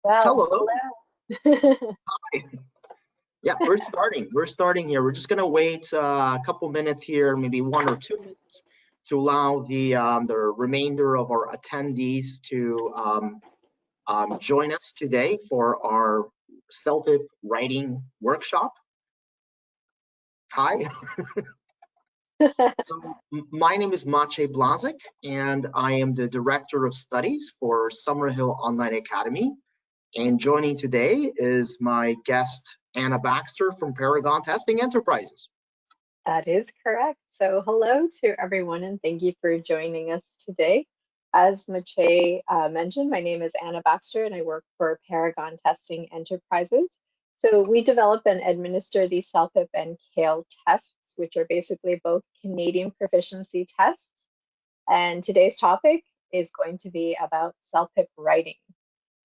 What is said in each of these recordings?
Well, Hello. hello. Hi. Yeah, we're starting. We're starting here. We're just gonna wait a couple minutes here, maybe 1 or 2 minutes, to allow the remainder of our attendees to join us today for our CELPIP writing workshop. Hi. So my name is Maciej Blaszyk, and I am the Director of Studies for Summerhill Online Academy. And joining today is my guest, Anna Baxter from Paragon Testing Enterprises. That is correct. So hello to everyone and thank you for joining us today. As Maciej mentioned, my name is Anna Baxter and I work for Paragon Testing Enterprises. So we develop and administer the CELPIP and CALE tests, which are basically both Canadian proficiency tests. And today's topic is going to be about CELPIP writing.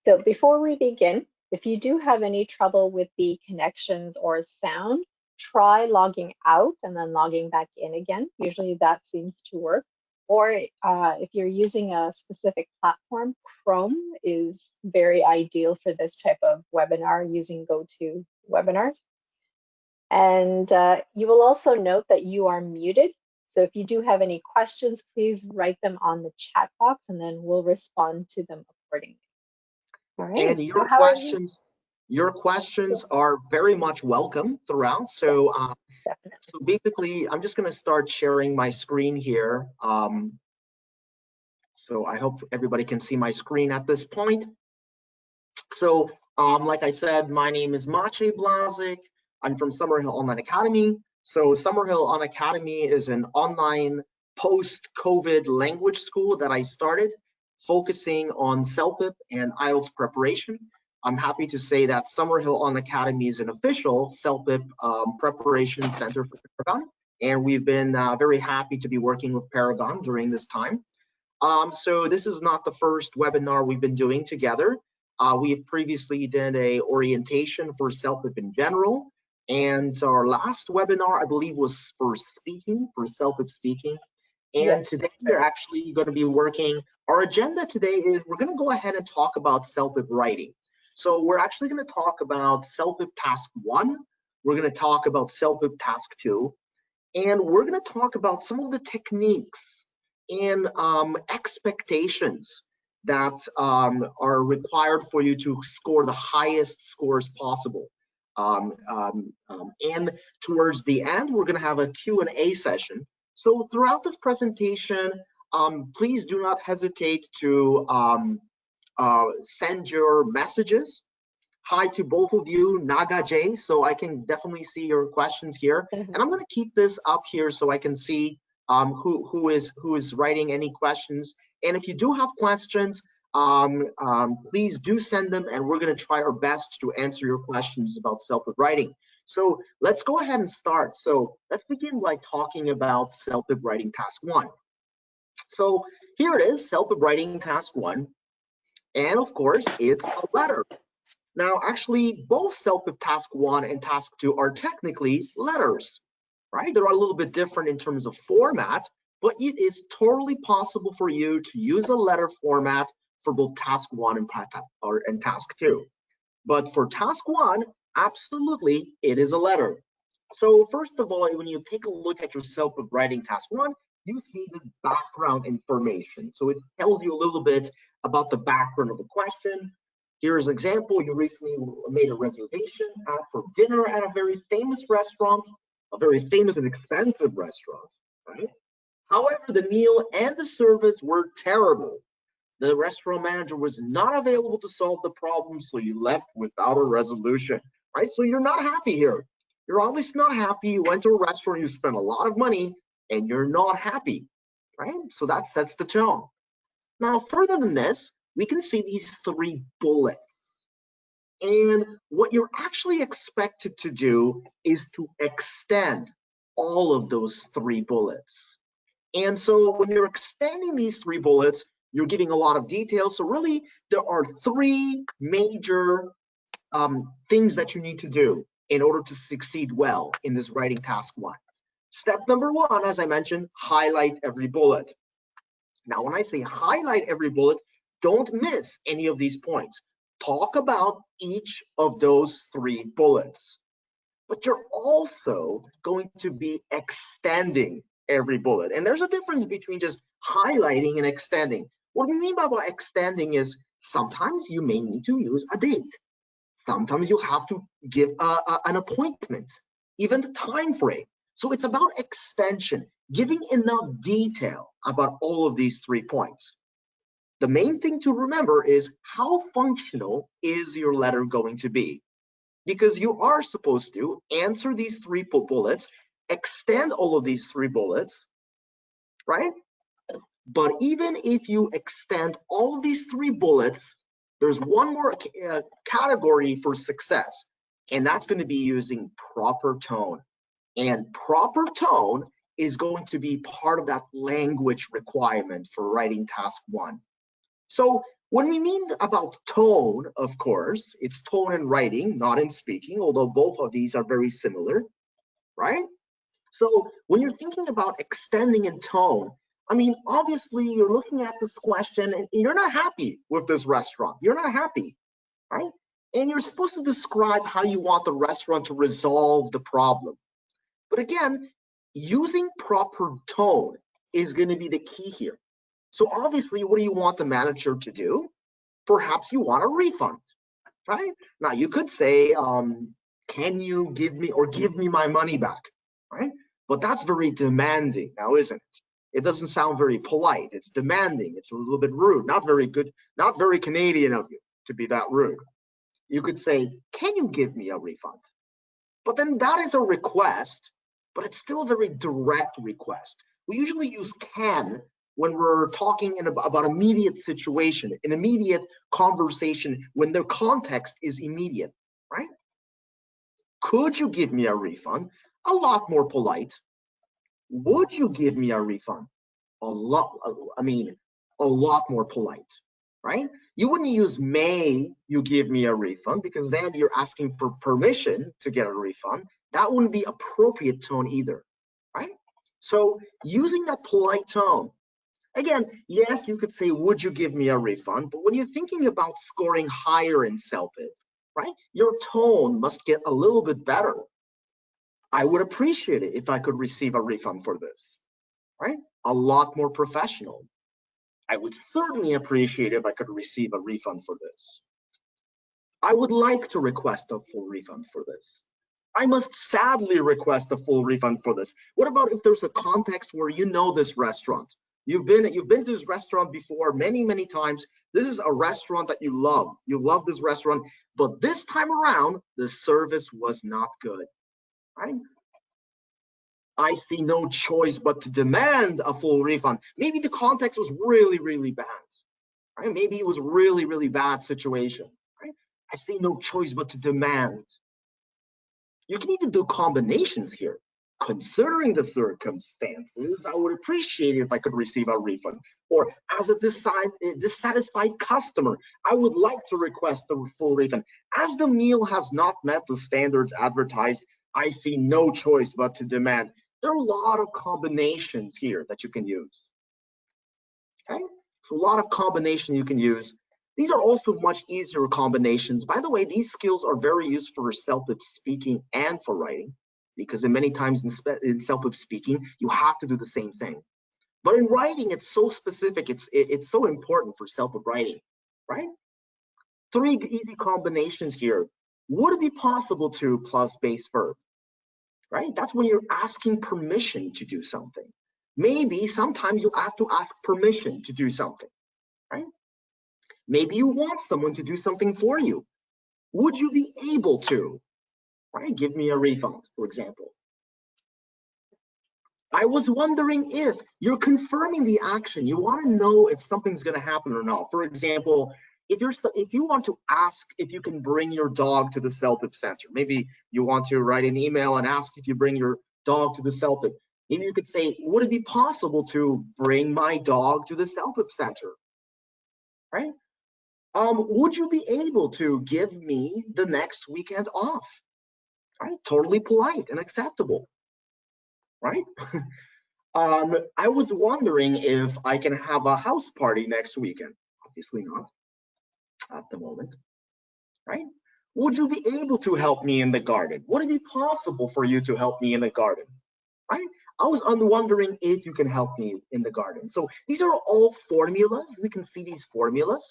So before we begin, if you do have any trouble with the connections or sound, try logging out and then logging back in again. Usually that seems to work. Or if you're using a specific platform, Chrome is very ideal for this type of webinar using GoToWebinars. And you will also note that you are muted. So if you do have any questions, please write them on the chat box and then we'll respond to them accordingly. All right. And your questions are very much welcome throughout. So, so basically, I'm just going to start sharing my screen here. So I hope everybody can see my screen at this point. So, like I said, my name is Maciej Blaszyk. I'm from Summerhill Online Academy. So Summerhill Online Academy is an online post-COVID language school that I started, focusing on CELPIP and IELTS preparation. I'm happy to say that Summerhill Online Academy is an official CELPIP preparation center for Paragon, and we've been very happy to be working with Paragon during this time. So this is not the first webinar we've been doing together. We've previously did a orientation for CELPIP in general, and our last webinar, I believe, was for speaking, for CELPIP speaking. And yes, today we're actually going to be working, our agenda today is we're going to go ahead and talk about CELPIP writing. So we're actually going to talk about CELPIP Task 1, we're going to talk about CELPIP Task 2, and we're going to talk about some of the techniques and expectations that are required for you to score the highest scores possible. And towards the end, we're going to have a Q&A session. So throughout this presentation, please do not hesitate to send your messages. Hi to both of you, Naga J, so I can definitely see your questions here. And I'm going to keep this up here so I can see who is writing any questions. And if you do have questions, please do send them, and we're going to try our best to answer your questions about CELPIP writing. So let's go ahead and start. So let's begin by talking about CELPIP writing task 1. So here it is, CELPIP writing task 1, and of course it's a letter. Now actually both CELPIP task 1 and task 2 are technically letters, right? They're a little bit different in terms of format, but it is totally possible for you to use a letter format for both task 1 and task 2. But for task 1, absolutely, it is a letter. So first of all, when you take a look at your CELPIP writing task 1, you see this background information. So it tells you a little bit about the background of the question. Here's an example. You recently made a reservation for dinner at a very famous restaurant, a very famous and expensive restaurant, right? However, the meal and the service were terrible. The restaurant manager was not available to solve the problem, so you left without a resolution, right? So you're not happy here. You're obviously not happy. You went to a restaurant, you spent a lot of money, and you're not happy, right? So that sets the tone. Now, further than this, we can see these 3 bullets. And what you're actually expected to do is to extend all of those 3 bullets. And so when you're extending these 3 bullets, you're giving a lot of details. So really, there are 3 major things that you need to do in order to succeed well in this writing task 1. Step number 1, as I mentioned, highlight every bullet. Now, when I say highlight every bullet, don't miss any of these points. talk about each of those 3 bullets, but you're also going to be extending every bullet. And there's a difference between just highlighting and extending. What we mean by extending is sometimes you may need to use a date. Sometimes you have to give an appointment, even the time frame. So it's about extension, giving enough detail about all of these 3 points. The main thing to remember is how functional is your letter going to be? Because you are supposed to answer these 3 bullets, extend all of these 3 bullets, right? But even if you extend all of these 3 bullets, there's one more category for success, and that's going to be using proper tone. And proper tone is going to be part of that language requirement for writing task 1. So when we mean about tone, of course, it's tone in writing, not in speaking, although both of these are very similar, right? So when you're thinking about extending in tone, I mean, obviously you're looking at this question and you're not happy with this restaurant. You're not happy, right? And you're supposed to describe how you want the restaurant to resolve the problem. But again, using proper tone is going to be the key here. So obviously, what do you want the manager to do? Perhaps you want a refund, right? Now you could say, can you give me my money back, right? But that's very demanding now, isn't it? It doesn't sound very polite. It's demanding. It's a little bit rude. Not very good, not very Canadian of you to be that rude. You could say, can you give me a refund? But then that is a request, but it's still a very direct request. We usually use can when we're talking about immediate situation, an immediate conversation, when the context is immediate, right? Could you give me a refund? A lot more polite. Would you give me a refund? A lot more polite, right? You wouldn't use may you give me a refund, because then you're asking for permission to get a refund. That wouldn't be appropriate tone either, right? So using that polite tone. Again, yes, you could say, would you give me a refund? But when you're thinking about scoring higher in CELPIP, right, your tone must get a little bit better. I would appreciate it if I could receive a refund for this, right? A lot more professional. I would certainly appreciate it if I could receive a refund for this. I would like to request a full refund for this. I must sadly request a full refund for this. What about if there's a context where you know this restaurant? You've been to this restaurant before many times. This is a restaurant that you love. You love this restaurant, but this time around, the service was not good, right? I see no choice but to demand a full refund. Maybe the context was really bad, right? Maybe it was really bad situation, right? I see no choice but to demand. You can even do combinations here. Considering the circumstances, I would appreciate it if I could receive a refund. Or as a dissatisfied customer, I would like to request a full refund. As the meal has not met the standards advertised, I see no choice but to demand. There are a lot of combinations here that you can use. Okay, so a lot of combination you can use. These are also much easier combinations. By the way, these skills are very useful for CELPIP speaking and for writing, because many times in CELPIP speaking, you have to do the same thing. But in writing, it's so specific, it's so important for CELPIP writing, right? 3 easy combinations here. Would it be possible to plus base verb, right? That's when you're asking permission to do something. Maybe sometimes you have to ask permission to do something, right? Maybe you want someone to do something for you. Would you be able to, right? Give me a refund, for example. I was wondering if you're confirming the action. You want to know if something's going to happen or not. For example, if you want to ask if you can bring your dog to the CELPIP center, maybe you want to write an email and ask if you bring your dog to the CELPIP. Maybe you could say, would it be possible to bring my dog to the CELPIP center, right? Would you be able to give me the next weekend off? Right? Totally polite and acceptable, right? I was wondering if I can have a house party next weekend. Obviously not at the moment. right? Would you be able to help me in the garden? Would it be possible for you to help me in the garden, right? I was wondering if you can help me in the garden. So these are all formulas. We can see these formulas,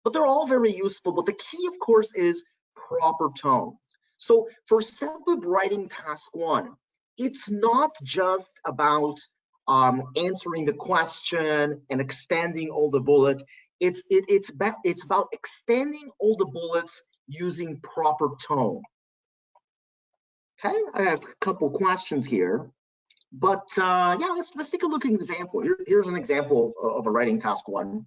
but they're all very useful. But the key, of course, is proper tone. So for CELPIP writing task 1, it's not just about answering the question and expanding all the bullets. It's about expanding all the bullets using proper tone. Okay, I have a couple questions here, but yeah, let's take a look at an example. Here's an example of a writing task 1.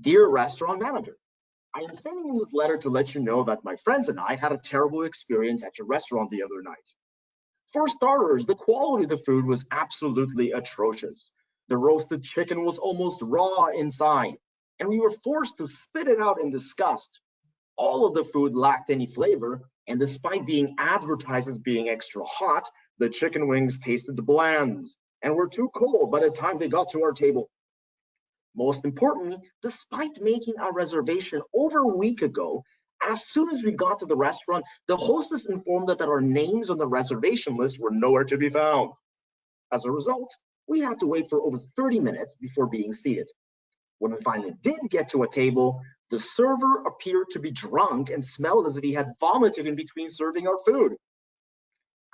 Dear restaurant manager, I am sending you this letter to let you know that my friends and I had a terrible experience at your restaurant the other night. For starters, the quality of the food was absolutely atrocious. The roasted chicken was almost raw inside, and we were forced to spit it out in disgust. All of the food lacked any flavor, and despite being advertised as being extra hot, the chicken wings tasted bland and were too cold by the time they got to our table. Most importantly, despite making our reservation over a week ago, as soon as we got to the restaurant, the hostess informed us that our names on the reservation list were nowhere to be found. As a result, we had to wait for over 30 minutes before being seated. When we finally did get to a table, the server appeared to be drunk and smelled as if he had vomited in between serving our food.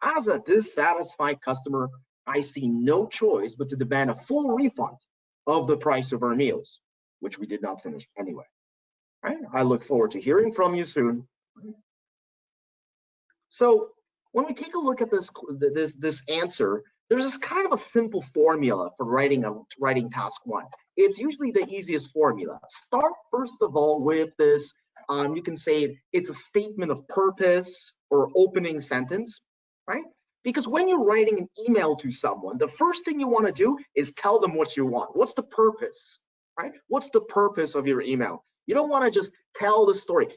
As a dissatisfied customer, I see no choice but to demand a full refund of the price of our meals, which we did not finish anyway. Right? I look forward to hearing from you soon. So when we take a look at this answer, there's this kind of a simple formula for writing task 1. It's usually the easiest formula. Start first of all with this. You can say it's a statement of purpose or opening sentence, right? Because when you're writing an email to someone, the first thing you want to do is tell them what you want. What's the purpose, right? What's the purpose of your email? You don't want to just tell the story.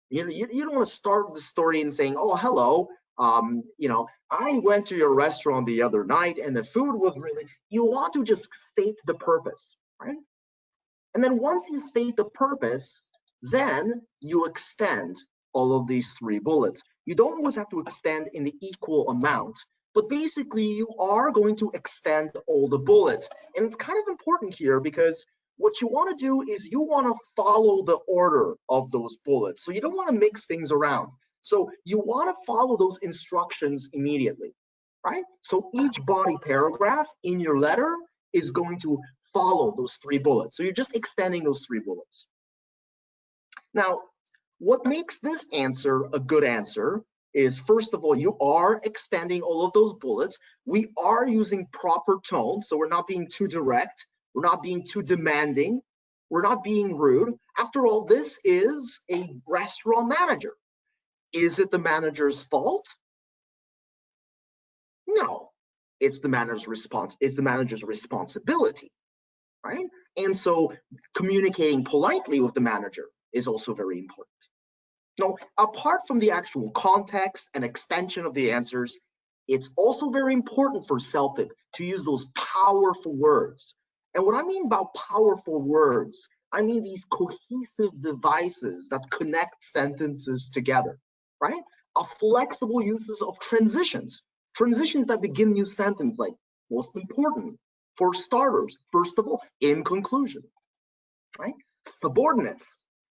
You don't want to start the story and saying, oh, hello, I went to your restaurant the other night and the food was really, you want to just state the purpose, right? And then once you state the purpose, then you extend all of these 3 bullets. You don't always have to extend in the equal amount, but basically you are going to extend all the bullets. And it's kind of important here because what you want to do is you want to follow the order of those bullets. So you don't want to mix things around. So you want to follow those instructions immediately, right? So each body paragraph in your letter is going to follow those 3 bullets. So you're just extending those 3 bullets. Now, what makes this answer a good answer is, first of all, you are extending all of those bullets. We are using proper tone, so we're not being too direct. We're not being too demanding. We're not being rude. After all, this is a restaurant manager. Is it the manager's fault? No, it's the manager's responsibility, right? And so communicating politely with the manager is also very important. Now, apart from the actual context and extension of the answers, it's also very important for CELPIP to use those powerful words. And what I mean about powerful words, I mean these cohesive devices that connect sentences together, right? A flexible uses of transitions that begin new sentence, like most important, for starters, first of all, in conclusion, right? Subordinates,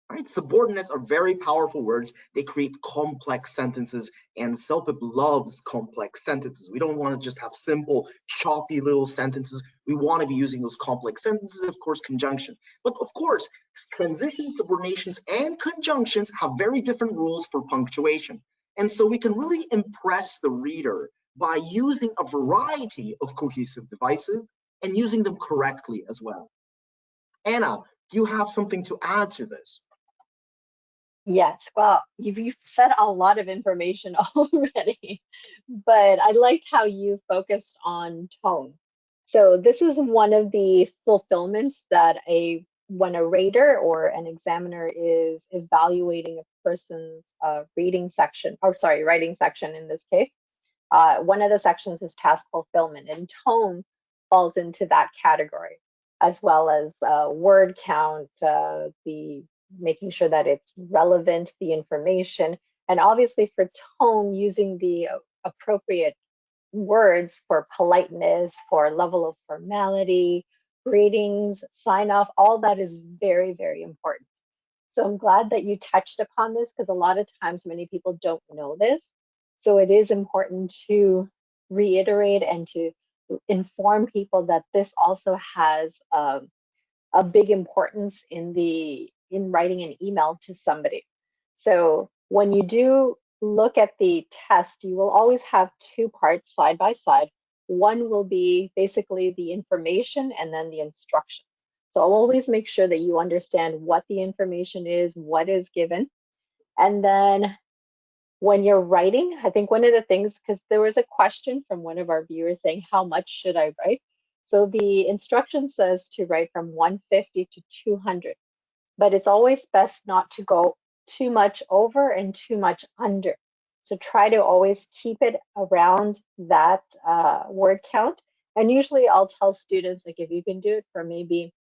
right? Subordinates are very powerful words. They create complex sentences, and CELPIP loves complex sentences. We don't want to just have simple, choppy little sentences. We want to be using those complex sentences, of course, conjunction. But of course, transitions, subordinations, and conjunctions have very different rules for punctuation. And so we can really impress the reader by using a variety of cohesive devices and using them correctly as well. Anna, do you have something to add to this? Yes, well, you've said a lot of information already, but I liked how you focused on tone. So this is one of the fulfillments that when a rater or an examiner is evaluating a person's reading section, or sorry, writing section in this case, one of the sections is task fulfillment, and tone falls into that category, as well as word count, the making sure that it's relevant, the information, and obviously for tone, using the appropriate words for politeness, for level of formality, greetings, sign off, all that is very, very important. So I'm glad that you touched upon this because a lot of times many people don't know this. So it is important to reiterate and to inform people that this also has a big importance in writing an email to somebody. So when you do look at the test, you will always have two parts side by side. One will be basically the information and then the instructions. So I'll always make sure that you understand what the information is, what is given. And then when you're writing, I think one of the things, because there was a question from one of our viewers saying, how much should I write? So the instruction says to write from 150 to 200, but it's always best not to go too much over and too much under. So try to always keep it around that word count. And usually I'll tell students, like if you can do it for maybe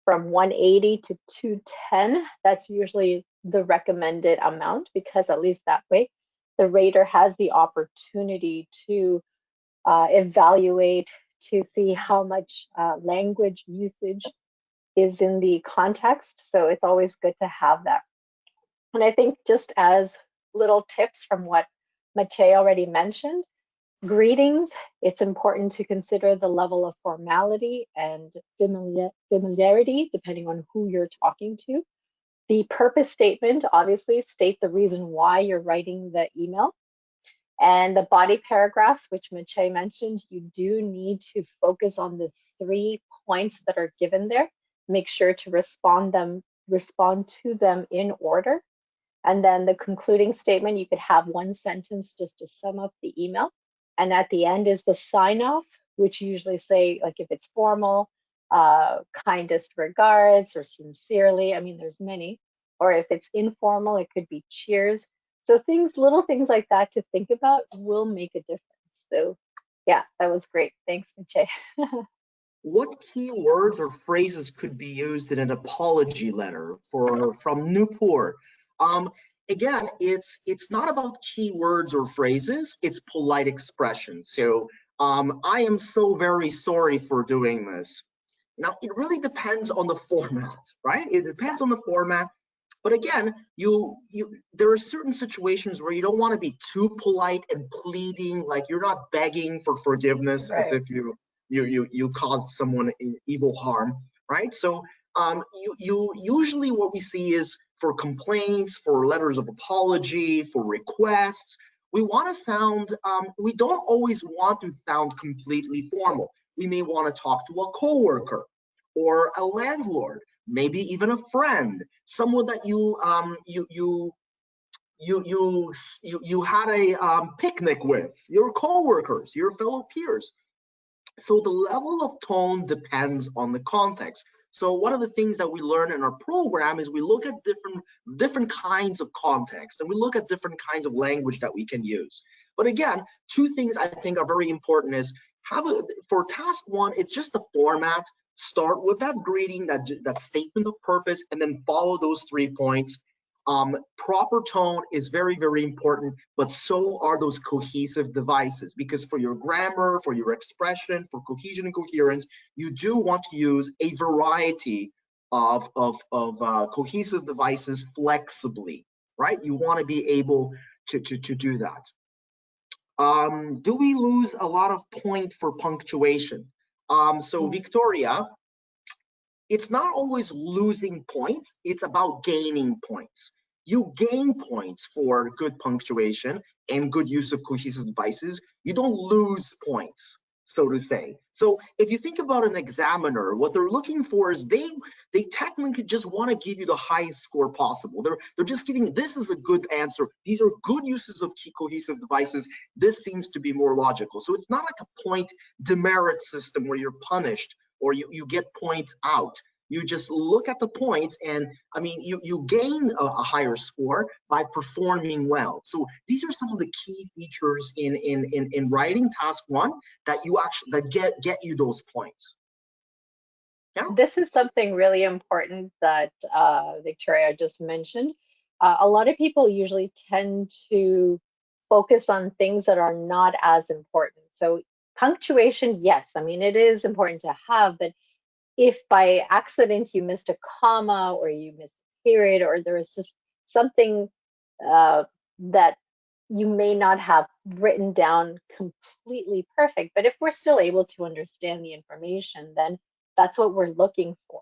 from 180 to 210, that's usually the recommended amount because at least that way the rater has the opportunity to evaluate to see how much language usage is in the context. So it's always good to have that. And I think just as little tips from what Maciej already mentioned, greetings, it's important to consider the level of formality and familiarity depending on who you're talking to. The purpose statement, obviously, state the reason why you're writing the email. And the body paragraphs, which Maciej mentioned, you do need to focus on the 3 points that are given there. Make sure to respond to them in order. And then the concluding statement, you could have one sentence just to sum up the email. And at the end is the sign off, which you usually say, like if it's formal, kindest regards or sincerely. I mean, there's many. Or if it's informal, it could be cheers. So little things like that to think about will make a difference. So yeah, that was great. Thanks, Maciej. What key words or phrases could be used in an apology letter from Newport? Um, Again, it's not about key words or phrases, it's polite expression. So I am so very sorry for doing this. Now, it really depends on the format, right? It depends on the format. But again, there are certain situations where you don't want to be too polite and pleading, like you're not begging for forgiveness as Right. if you caused someone evil harm, right? So you usually what we see is for complaints, for letters of apology, for requests, we don't always want to sound completely formal. We may want to talk to a coworker or a landlord, maybe even a friend, someone that you had a picnic with, your coworkers, your fellow peers. So the level of tone depends on the context. So one of the things that we learn in our program is we look at different kinds of context and we look at different kinds of language that we can use. But again, two things I think are very important is for task one, it's just the format. Start with that greeting, that statement of purpose, and then follow those 3 points. Proper tone is very, very important, but so are those cohesive devices, because for your grammar, for your expression, for cohesion and coherence, you do want to use a variety of cohesive devices flexibly, right? You want to be able to do that. Do we lose a lot of point for punctuation? So Victoria, it's not always losing points, it's about gaining points. You gain points for good punctuation and good use of cohesive devices. You don't lose points, so to say. So if you think about an examiner, what they're looking for is they technically just want to give you the highest score possible. They're just giving, this is a good answer. These are good uses of key cohesive devices. This seems to be more logical. So it's not like a point demerit system where you're punished or you get points out. You just look at the points, and I mean, you gain a higher score by performing well. So these are some of the key features in writing task one that you actually get you those points. Yeah. This is something really important that Victoria just mentioned. A lot of people usually tend to focus on things that are not as important. So punctuation, yes, I mean, it is important to have, but if by accident you missed a comma or you missed a period or there was just something uh, that you may not have written down completely perfect, but if we're still able to understand the information, then that's what we're looking for.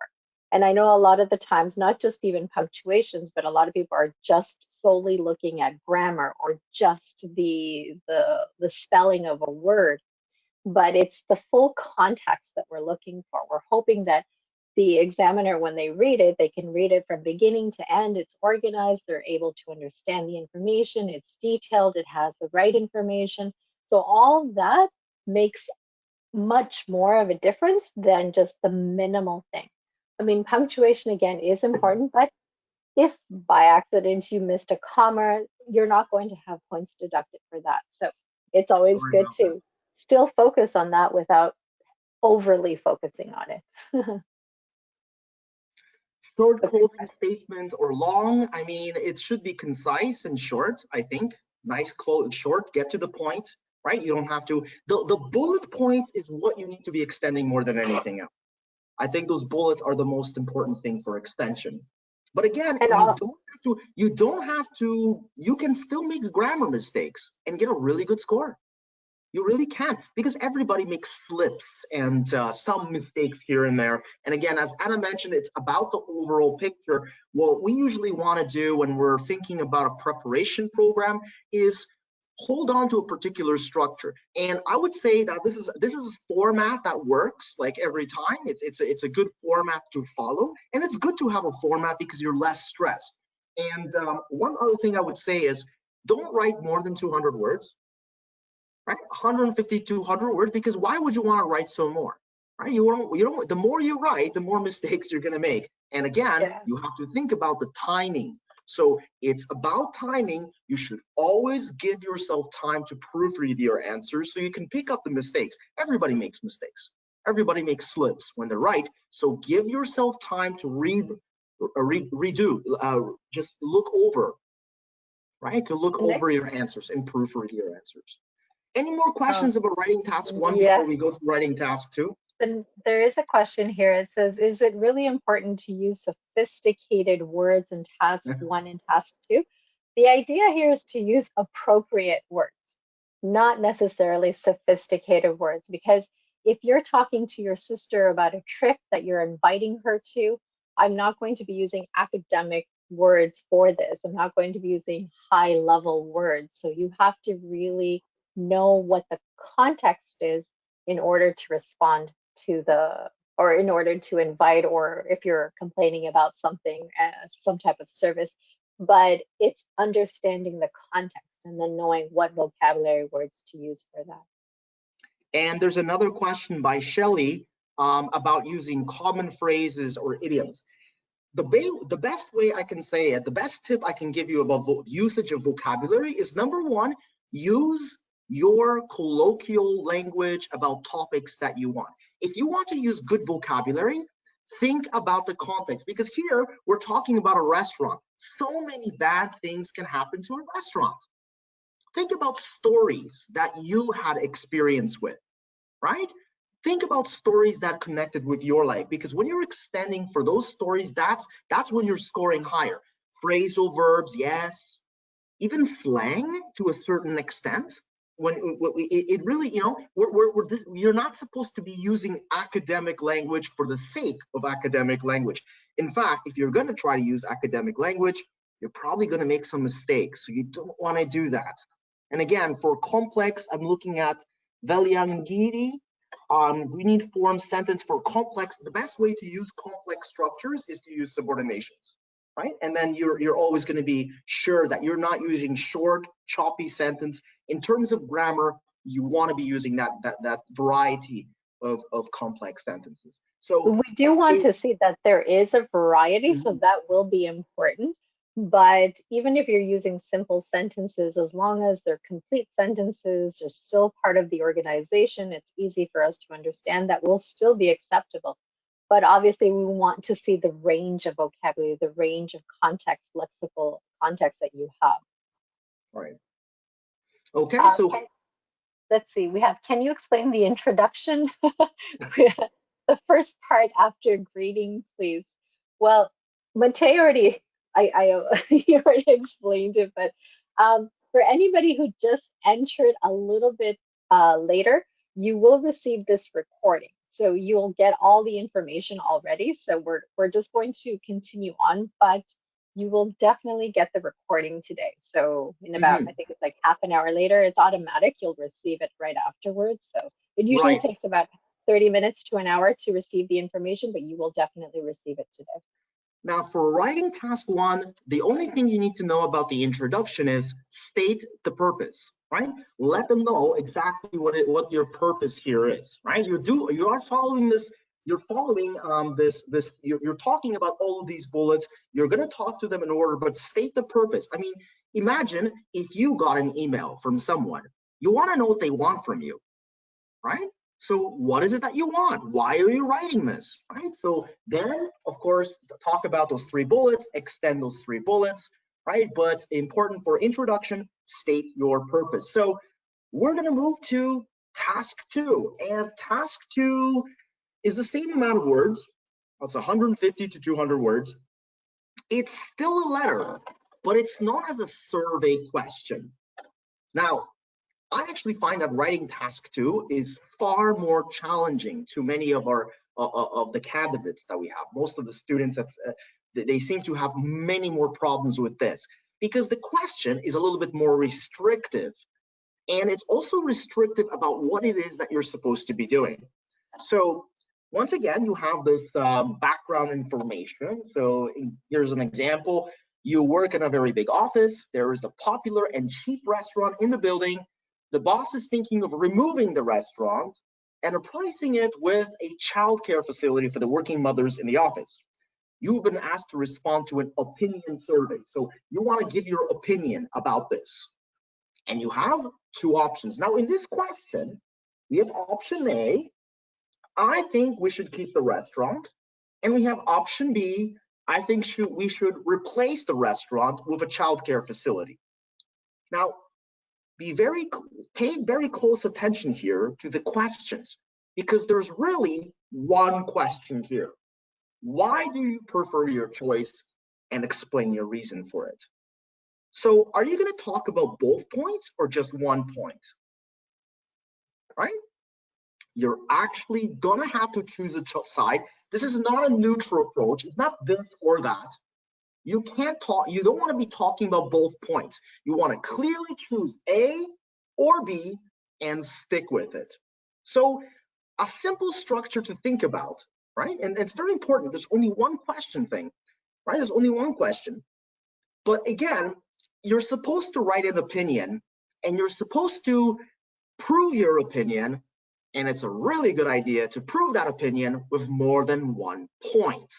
And I know a lot of the times, not just even punctuations, but a lot of people are just solely looking at grammar or just the spelling of a word, but it's the full context that we're looking for. We're hoping that the examiner, when they read it, they can read it from beginning to end. It's organized, they're able to understand the information, it's detailed, it has the right information. So all that makes much more of a difference than just the minimal thing. I mean, punctuation again is important, but if by accident you missed a comma, you're not going to have points deducted for that. So it's always Sorry good about that. to still focus on that without overly focusing on it. Short So good closing question. statement or long, I mean, it should be concise and short, I think. Nice, short, get to the point, right? You don't have to. The bullet points is what you need to be extending more than anything else. I think those bullets are the most important thing for extension. But again, And you can still make grammar mistakes and get a really good score. You really can, because everybody makes slips and some mistakes here and there. And again, as Anna mentioned, it's about the overall picture. What we usually want to do when we're thinking about a preparation program is hold on to a particular structure. And I would say that this is a format that works like every time. It's a good format to follow, and it's good to have a format because you're less stressed. And one other thing I would say is don't write more than 200 words, right? 150, 200 words, because why would you want to write so more, right? You don't, the more you write, the more mistakes you're going to make. And again, yeah, you have to think about the timing. So it's about timing. You should always give yourself time to proofread your answers so you can pick up the mistakes. Everybody makes mistakes. Everybody makes slips when they write. So give yourself time to redo, just look over, right? To look the next, over your answers and proofread your answers. Any more um, questions about writing task one before yeah. we go to writing task two? Then there is a question here. It says, is it really important to use sophisticated words in task one and task two? The idea here is to use appropriate words, not necessarily sophisticated words, because if you're talking to your sister about a trip that you're inviting her to, I'm not going to be using academic words for this. I'm not going to be using high level words. So you have to really know what the context is in order to respond to the or in order to invite, or if you're complaining about something, some type of service, but it's understanding the context and then knowing what vocabulary words to use for that. And there's another question by Shelley about using common phrases or idioms. The best way I can say it, the best tip I can give you about usage of vocabulary is number one, use your colloquial language about topics that you want. If you want to use good vocabulary, think about the context, because here we're talking about a restaurant. So many bad things can happen to a restaurant. Think about stories that you had experience with, right? Think about stories that connected with your life, because when you're extending for those stories, that's when you're scoring higher. Phrasal verbs, yes, even slang to a certain extent. When it really, you're not supposed to be using academic language for the sake of academic language. In fact, if you're going to try to use academic language, you're probably going to make some mistakes. So you don't want to do that. And again, for complex, I'm looking at Veliangiri. We need form sentence for complex. The best way to use complex structures is to use subordinations, right? And then you're always going to be sure that you're not using short, choppy sentence. In terms of grammar, you want to be using that variety of complex sentences. So We do want it, to see that there is a variety, so mhm. that will be important. But even if you're using simple sentences, as long as they're complete sentences, they're still part of the organization, it's easy for us to understand that will still be acceptable. but obviously we want to see the range of vocabulary, the range of context, lexical context that you have. Right. Okay, Um, so let's see, we have, can you explain the introduction? The first part after greeting, please. Well, Maciej already, he already explained it, but for anybody who just entered a little bit later, you will receive this recording. So you'll get all the information already. So we're just going to continue on, but you will definitely get the recording today. So in about, I mhm, think it's like half an hour later, it's automatic. You'll receive it right afterwards. So it usually right. takes about 30 minutes to an hour to receive the information, but you will definitely receive it today. Now for writing task one, the only thing you need to know about the introduction is state the purpose, right? Let them know exactly what your purpose here is, right? You are following this, you're following you're talking about all of these bullets. You're going to talk to them in order, but state the purpose. I mean, imagine if you got an email from someone, you want to know what they want from you, right? So what is it that you want? Why are you writing this, right? So then, of course, talk about those 3 bullets, extend those 3 bullets, right? But important for introduction, state your purpose. So we're going to move to task 2, and task 2 is the same amount of words. It's 150 to 200 words. It's still a letter, but it's not as a survey question. Now, I actually find that writing task 2 is far more challenging to many of our of the candidates that we have. Most of the students, they seem to have many more problems with this because the question is a little bit more restrictive, and it's also restrictive about what it is that you're supposed to be doing. So once again, you have this background information. So here's an example. You work in a very big office. There is a popular and cheap restaurant in the building. The boss is thinking of removing the restaurant and replacing it with a childcare facility for the working mothers in the office. You've been asked to respond to an opinion survey. So you want to give your opinion about this. And you have 2 options. Now, in this question, we have option A, I think we should keep the restaurant. And we have option B, I think we should replace the restaurant with a childcare facility. Now, pay very close attention here to the questions, because there's really one question here. Why do you prefer your choice, and explain your reason for it? So are you going to talk about both points or just one point? Right? You're actually going to have to choose a side. This is not a neutral approach. It's not this or that. You can't talk, you don't want to be talking about both points. You want to clearly choose A or B and stick with it. So a simple structure to think about, right? And it's very important. There's only one question thing, right? There's only one question. But again, you're supposed to write an opinion, and you're supposed to prove your opinion. And it's a really good idea to prove that opinion with more than 1 point.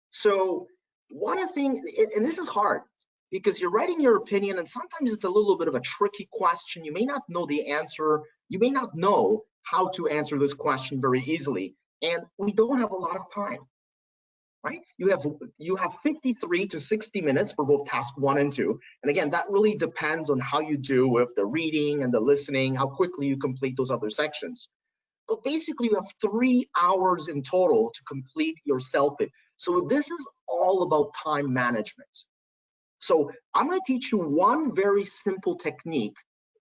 So one thing, and this is hard because you're writing your opinion, and sometimes it's a little bit of a tricky question. You may not know the answer. You may not know how to answer this question very easily. And we don't have a lot of time, right? You have 53 to 60 minutes for both task 1 and 2. And again, that really depends on how you do with the reading and the listening, how quickly you complete those other sections. But basically, you have 3 hours in total to complete your CELPIP. So this is all about time management. So I'm going to teach you one very simple technique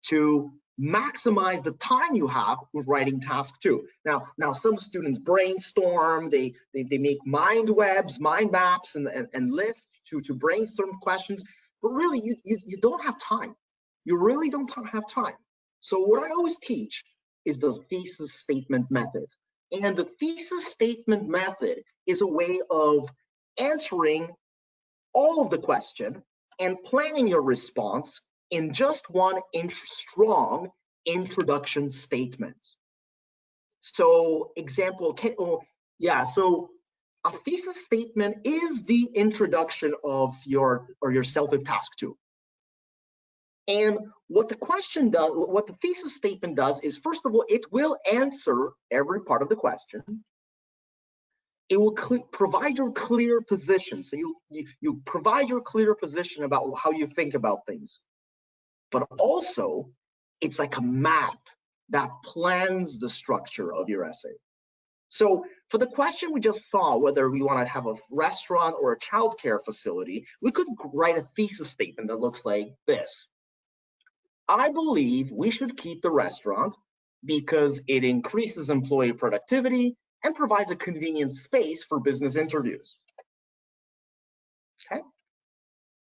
to maximize the time you have with writing task 2. Now some students brainstorm, they make mind webs, mind maps, and lists to brainstorm questions, but really you don't have time. You really don't have time. So what I always teach is the thesis statement method. And the thesis statement method is a way of answering all of the question and planning your response in just one strong introduction statement. So example, so a thesis statement is the introduction of your CELPIP task 2. And what the question does, what the thesis statement does is, first of all, it will answer every part of the question. it will provide your clear position. So you provide your clear position about how you think about things. But also, it's like a map that plans the structure of your essay. So for the question we just saw, whether we want to have a restaurant or a childcare facility, we could write a thesis statement that looks like this. I believe we should keep the restaurant because it increases employee productivity and provides a convenient space for business interviews. Okay.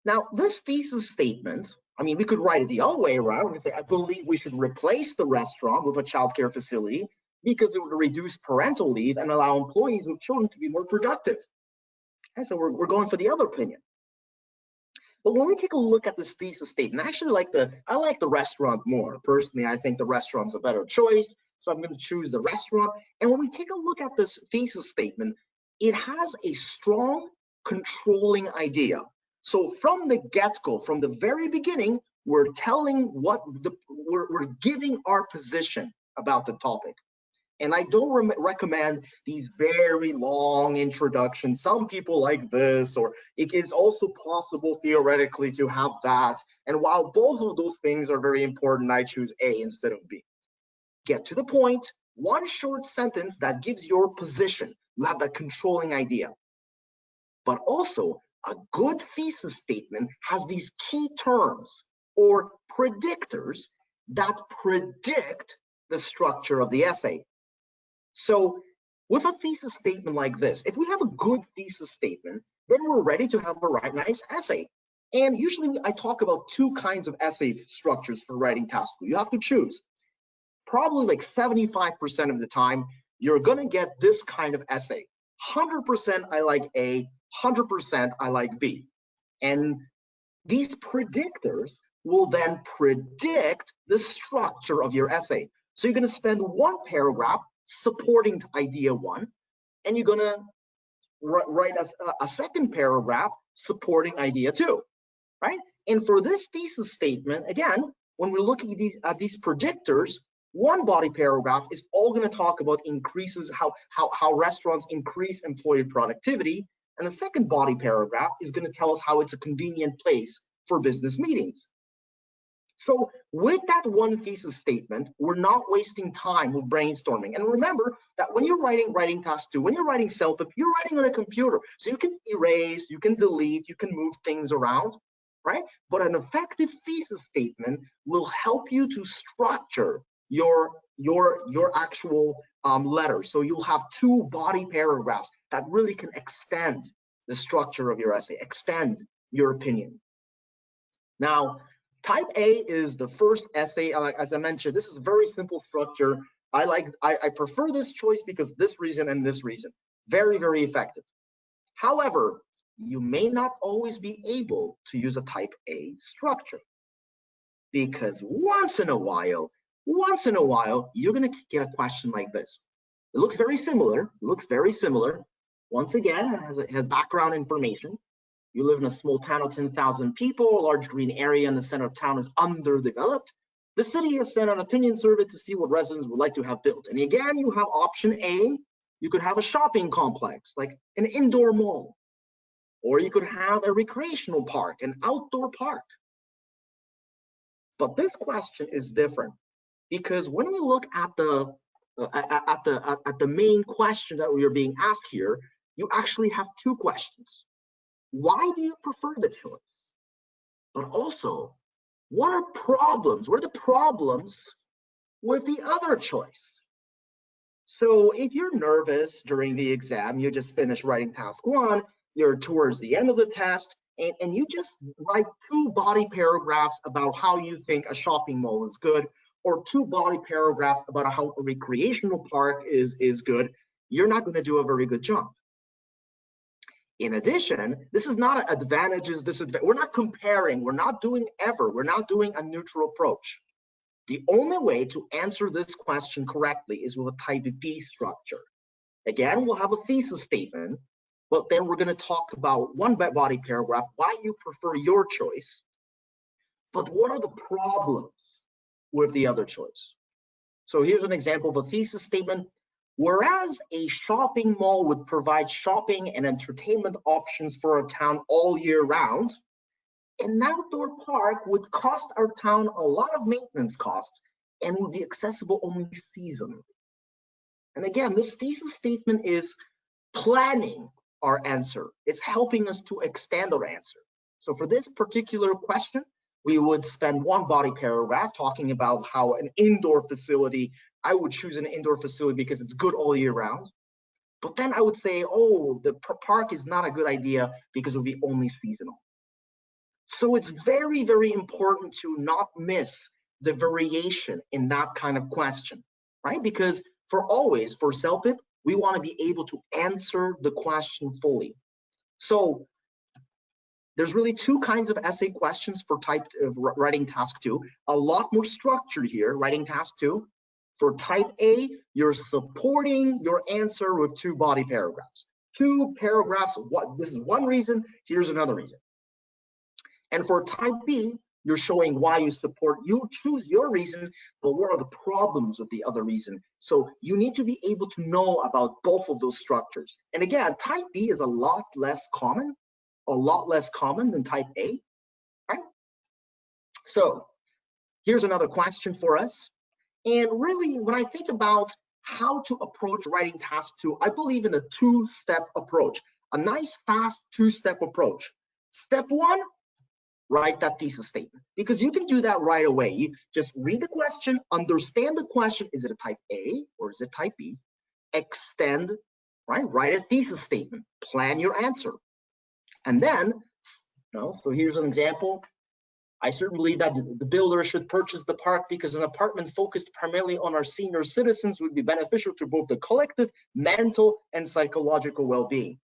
Now, this thesis statement, I mean, we could write it the other way around. We could say, I believe we should replace the restaurant with a childcare facility because it would reduce parental leave and allow employees with children to be more productive. Okay, so we're going for the other opinion. But when we take a look at this thesis statement, I like the restaurant more. Personally, I think the restaurant's a better choice, so I'm going to choose the restaurant. And when we take a look at this thesis statement, it has a strong controlling idea. So from the get-go, from the very beginning, we're telling we're giving our position about the topic. And I don't recommend these very long introductions. Some people like this, or it is also possible theoretically to have that. And while both of those things are very important, I choose A instead of B. Get to the point, one short sentence that gives your position. You have that controlling idea. But also, a good thesis statement has these key terms or predictors that predict the structure of the essay. So with a thesis statement like this, if we have a good thesis statement, then we're ready to have a nice essay. And usually I talk about two kinds of essay structures for writing task. You have to choose. Probably like 75% of the time, you're going to get this kind of essay. 100% I like A, 100% I like B. And these predictors will then predict the structure of your essay. So you're going to spend one paragraph supporting idea one, and you're going to write a second paragraph supporting idea two, right? And for this thesis statement, again, when we're looking at these predictors, one body paragraph is all going to talk about increases, how restaurants increase employee productivity, and the second body paragraph is going to tell us how it's a convenient place for business meetings. So with that one thesis statement, we're not wasting time with brainstorming. And remember that when you're writing task 2, when you're writing CELPIP, you're writing on a computer. So you can erase, you can delete, you can move things around, right? But an effective thesis statement will help you to structure your actual letter. So you'll have two body paragraphs that really can extend the structure of your essay, extend your opinion. Now, type A is the first essay. As I mentioned, this is a very simple structure. I prefer this choice because this reason and this reason. Very, very effective. However, you may not always be able to use a type A structure because once in a while, you're going to get a question like this. It looks very similar. Once again, it has background information. You live in a small town of 10,000 people, a large green area in the center of town is underdeveloped. The city has sent an opinion survey to see what residents would like to have built. And again, you have option A. You could have a shopping complex, like an indoor mall. Or you could have a recreational park, an outdoor park. But this question is different because when we look at the main question that we are being asked here, you actually have two questions. Why do you prefer the choice? But also, what are problems? What are the problems with the other choice? So if you're nervous during the exam, you just finished writing task 1, you're towards the end of the test, and you just write 2 body paragraphs about how you think a shopping mall is good, or 2 body paragraphs about how a recreational park is good, you're not going to do a very good job. In addition, this is not advantages, we're not comparing, we're not doing a neutral approach. The only way to answer this question correctly is with a type B structure. Again, we'll have a thesis statement, but then we're going to talk about one body paragraph, why you prefer your choice, but what are the problems with the other choice? So here's an example of a thesis statement. Whereas a shopping mall would provide shopping and entertainment options for a town all year round, an outdoor park would cost our town a lot of maintenance costs and would be accessible only seasonally. And again, this thesis statement is planning our answer. It's helping us to extend our answer. So for this particular question, we would spend one body paragraph talking about how an indoor facility, I would choose an indoor facility because it's good all year round. But then I would say, oh, the park is not a good idea because it would be only seasonal. So it's very, very important to not miss the variation in that kind of question, right? Because for CELPIP, we want to be able to answer the question fully. So there's really two kinds of essay questions for type of writing task 2. A lot more structured here, writing task 2. For type A, you're supporting your answer with 2 body paragraphs. 2 paragraphs, this is one reason, here's another reason. And for type B, you're showing why you support, you choose your reason, but what are the problems of the other reason? So you need to be able to know about both of those structures. And again, type B is a lot less common than type A, right? So here's another question for us. And really, when I think about how to approach writing task 2, I believe in a 2-step approach, a nice, fast 2-step approach. Step 1, write that thesis statement, because you can do that right away. You just read the question, understand the question. Is it a type A or is it type B? Extend, right? Write a thesis statement, plan your answer. And then, so here's an example. I certainly believe that the builder should purchase the park because an apartment focused primarily on our senior citizens would be beneficial to both the collective, mental, and psychological well-being.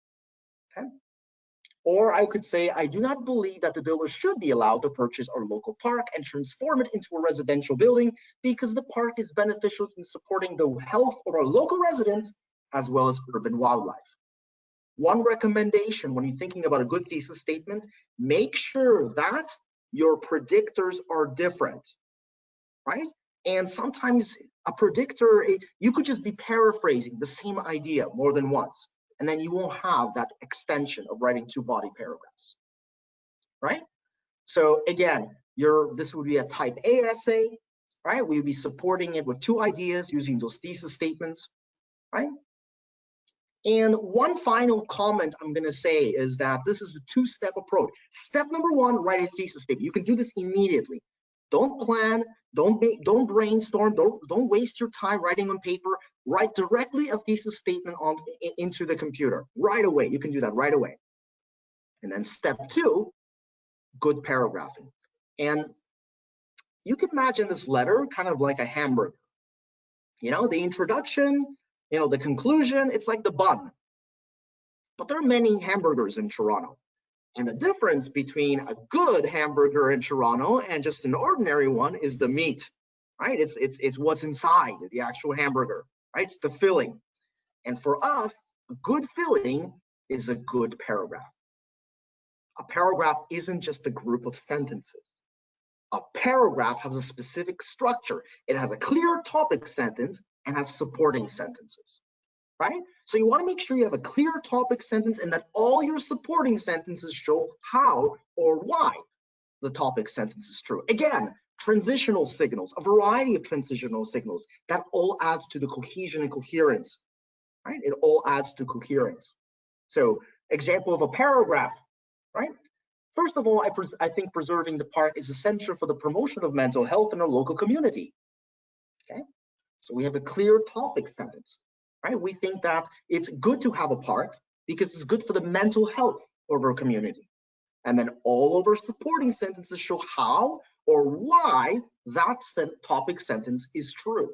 Okay? Or I could say, I do not believe that the builder should be allowed to purchase our local park and transform it into a residential building because the park is beneficial in supporting the health of our local residents as well as urban wildlife. One recommendation when you're thinking about a good thesis statement, make sure that your predictors are different, right? And sometimes a predictor, you could just be paraphrasing the same idea more than once, and then you won't have that extension of writing 2 body paragraphs, right? So again, this would be a type A essay, right? We would be supporting it with 2 ideas using those thesis statements, right? And one final comment I'm going to say is that this is the 2-step approach. Step number 1, write a thesis statement. You can do this immediately. Don't plan, don't brainstorm, don't waste your time writing on paper. Write directly a thesis statement into the computer right away. You can do that right away. And then step 2, good paragraphing. And you can imagine this letter kind of like a hamburger. You know, the introduction, the conclusion, it's like the bun. But there are many hamburgers in Toronto. And the difference between a good hamburger in Toronto and just an ordinary one is the meat, right? It's what's inside the actual hamburger, right? It's the filling. And for us, a good filling is a good paragraph. A paragraph isn't just a group of sentences. A paragraph has a specific structure. It has a clear topic sentence and has supporting sentences, right? So you want to make sure you have a clear topic sentence and that all your supporting sentences show how or why the topic sentence is true. Again, transitional signals, a variety of transitional signals, that all adds to the cohesion and coherence, right? It all adds to coherence. So example of a paragraph, right? First of all, I think preserving the park is essential for the promotion of mental health in our local community. Okay, so we have a clear topic sentence, right? We think that it's good to have a park because it's good for the mental health of our community. And then all of our supporting sentences show how or why that topic sentence is true.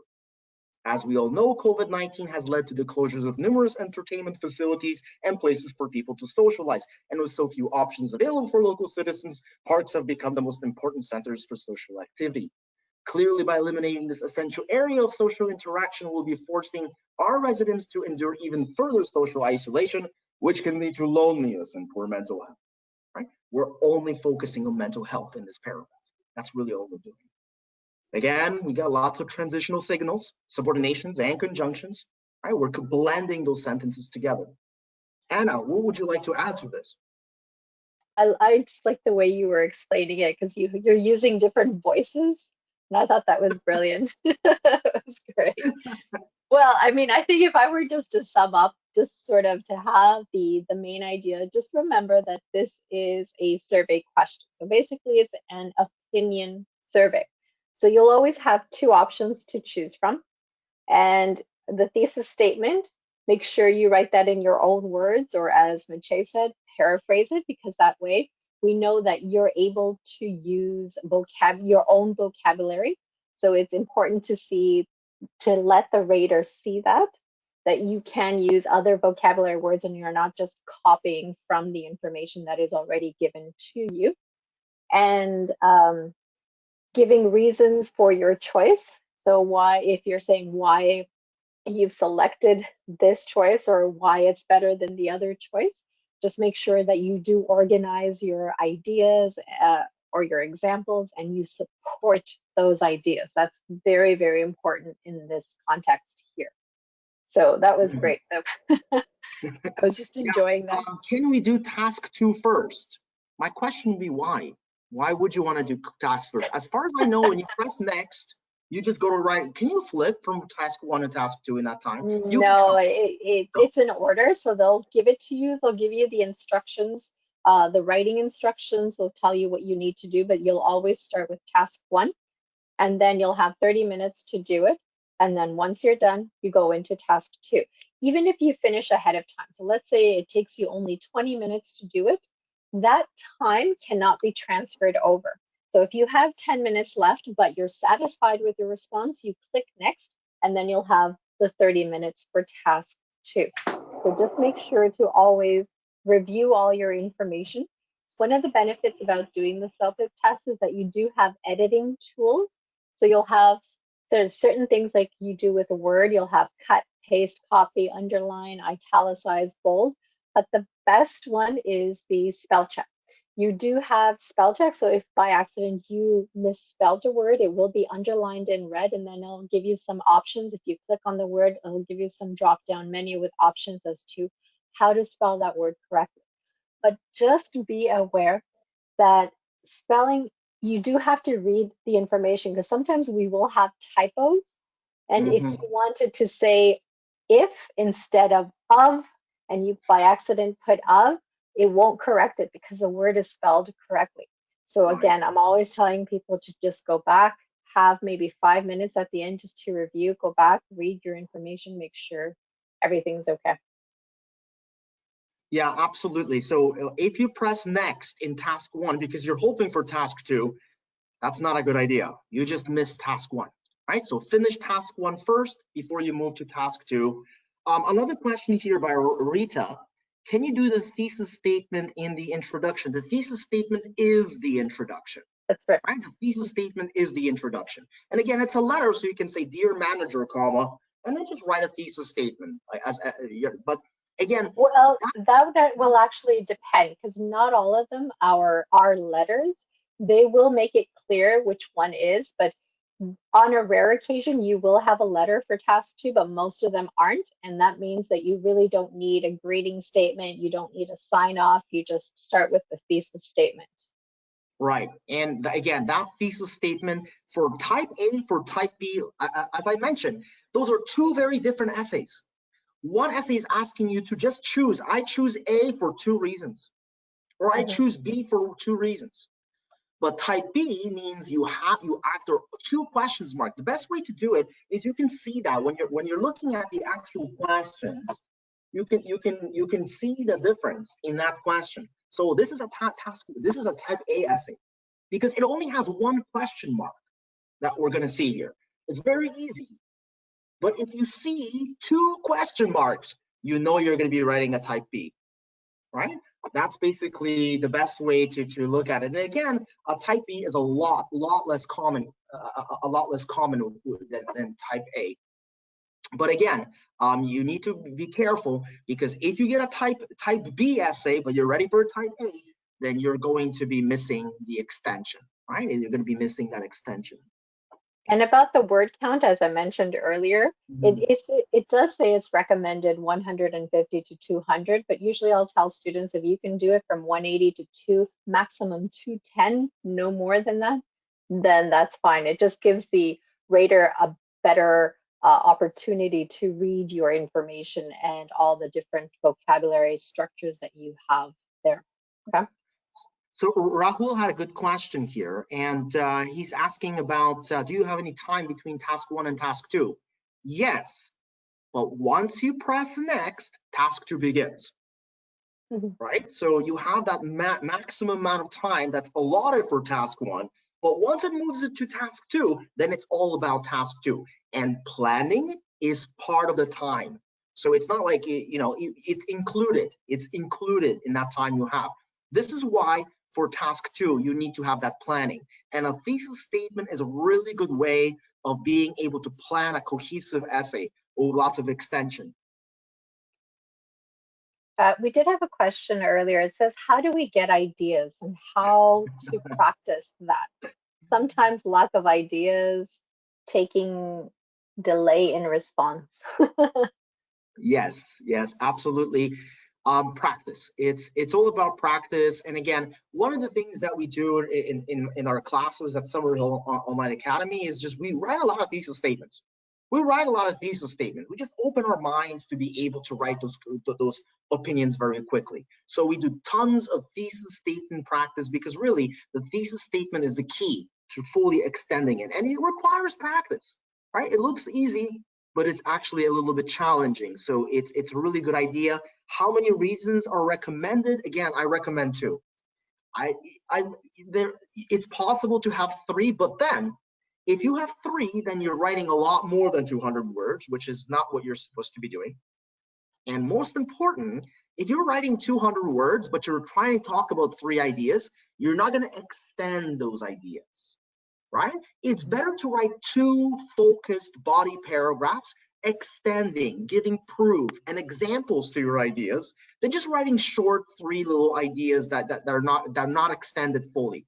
As we all know, COVID-19 has led to the closures of numerous entertainment facilities and places for people to socialize. And with so few options available for local citizens, parks have become the most important centers for social activity. Clearly, by eliminating this essential area of social interaction, we'll be forcing our residents to endure even further social isolation, which can lead to loneliness and poor mental health. Right? We're only focusing on mental health in this paragraph. That's really all we're doing. Again, we got lots of transitional signals, subordinations, and conjunctions. right? We're blending those sentences together. Anna, what would you like to add to this? I just like the way you were explaining it because you're using different voices, and I thought that was brilliant. It was great. Well, I mean, I think if I were just to sum up, just sort of to have the main idea, just remember that this is a survey question. So basically, it's an opinion survey. So you'll always have two options to choose from. And the thesis statement, make sure you write that in your own words, or as Maciej said, paraphrase it, because that way we know that you're able to use your own vocabulary. So it's important to let the reader see that you can use other vocabulary words and you're not just copying from the information that is already given to you. And giving reasons for your choice. So why, if you're saying why you've selected this choice or why it's better than the other choice, just make sure that you do organize your ideas or your examples and you support those ideas. That's very, very important in this context here. So that was great. I was just Yeah, enjoying that. can we do task 2 first? My question would be why? Why would you want to do task first? As far as I know, when you press next, you just go to right. Can you flip from task 1 to task 2 in that time? You No, can. it's an order, so they'll give it to you. They'll give you the instructions, the writing instructions. They'll tell you what you need to do, but you'll always start with task 1, and then you'll have 30 minutes to do it. And then once you're done, you go into task 2. Even if you finish ahead of time. So let's say it takes you only 20 minutes to do it, that time cannot be transferred over. So if you have 10 minutes left, but you're satisfied with your response, you click next, and then you'll have the 30 minutes for task 2. So just make sure to always review all your information. One of the benefits about doing the CELPIP test is that you do have editing tools. So there's certain things like you do with a word, you'll have cut, paste, copy, underline, italicize, bold. But the best one is the spell check. You do have spell check, so if by accident you misspelled a word, it will be underlined in red, and then it'll give you some options. If you click on the word, it'll give you some drop-down menu with options as to how to spell that word correctly. But just be aware that spelling, you do have to read the information because sometimes we will have typos. And if you wanted to say if instead of, and you by accident put of, it won't correct it because the word is spelled correctly. So Right. again, I'm always telling people to just go back, have maybe 5 minutes at the end just to review, go back, read your information, make sure everything's okay. Yeah, absolutely. So if you press next in task 1 because you're hoping for task 2, that's not a good idea. You just missed task 1, right? So finish task 1 first before you move to task 2. Another question here by Rita. Can you do the thesis statement in the introduction? The thesis statement is the introduction. That's right. Right? The thesis statement is the introduction. And again, it's a letter, so you can say, dear manager, comma, and then just write a thesis statement. But again, Well, that will actually depend because not all of them are letters. They will make it clear which one is, but on a rare occasion, you will have a letter for task 2, but most of them aren't. And that means that you really don't need a greeting statement. You don't need a sign off. You just start with the thesis statement. right. And again, that thesis statement for type A, for type B, as I mentioned, those are two very different essays. One essay is asking you to just choose. I choose A for 2 reasons, or I choose B for 2 reasons. But type B means you after 2 questions mark. The best way to do it is you can see that when you're looking at the actual question, you can see the difference in that question. So this is a task. This is a type A essay because it only has 1 question mark that we're going to see here. It's very easy. But if you see 2 question marks, you know you're going to be writing a type B, right? That's basically the best way to look at it. And again, a type B is a lot less common, than type A. But again, you need to be careful because if you get a type B essay, but you're ready for a type A, then you're going to be missing the extension, right? And you're going to be missing that extension. And about the word count, as I mentioned earlier, Mhm. it does say it's recommended 150 to 200, but usually I'll tell students if you can do it from 180 to maximum 210, no more than that, then that's fine. It just gives the reader a better opportunity to read your information and all the different vocabulary structures that you have there. Okay. So Rahul had a good question here, and he's asking about, do you have any time between task 1 and task 2? Yes, but once you press next, task 2 begins, Mhm. right? So you have that maximum amount of time that's allotted for task 1, but once it moves it to task 2, then it's all about task 2. And planning is part of the time. So it's not like, it's included. It's included in that time you have. This is why for task 2, you need to have that planning. And a thesis statement is a really good way of being able to plan a cohesive essay with lots of extension. We did have a question earlier. It says, how do we get ideas and how to practice that? Sometimes lack of ideas, taking delay in response. Yes, absolutely. Practice. It's all about practice. And again, one of the things that we do in our classes at Summerhill Online Academy is just we write a lot of thesis statements. We write a lot of thesis statements. We just open our minds to be able to write those opinions very quickly. So we do tons of thesis statement practice because really the thesis statement is the key to fully extending it, and it requires practice. Right? It looks easy, but it's actually a little bit challenging. So it's a really good idea. How many reasons are recommended? Again, I recommend 2. I, I, there, it's possible to have 3, but then if you have 3, then you're writing a lot more than 200 words, which is not what you're supposed to be doing. And most important, if you're writing 200 words, but you're trying to talk about 3 ideas, you're not going to extend those ideas. Right? It's better to write 2 focused body paragraphs, extending, giving proof and examples to your ideas, than just writing short 3 little ideas that are not extended fully.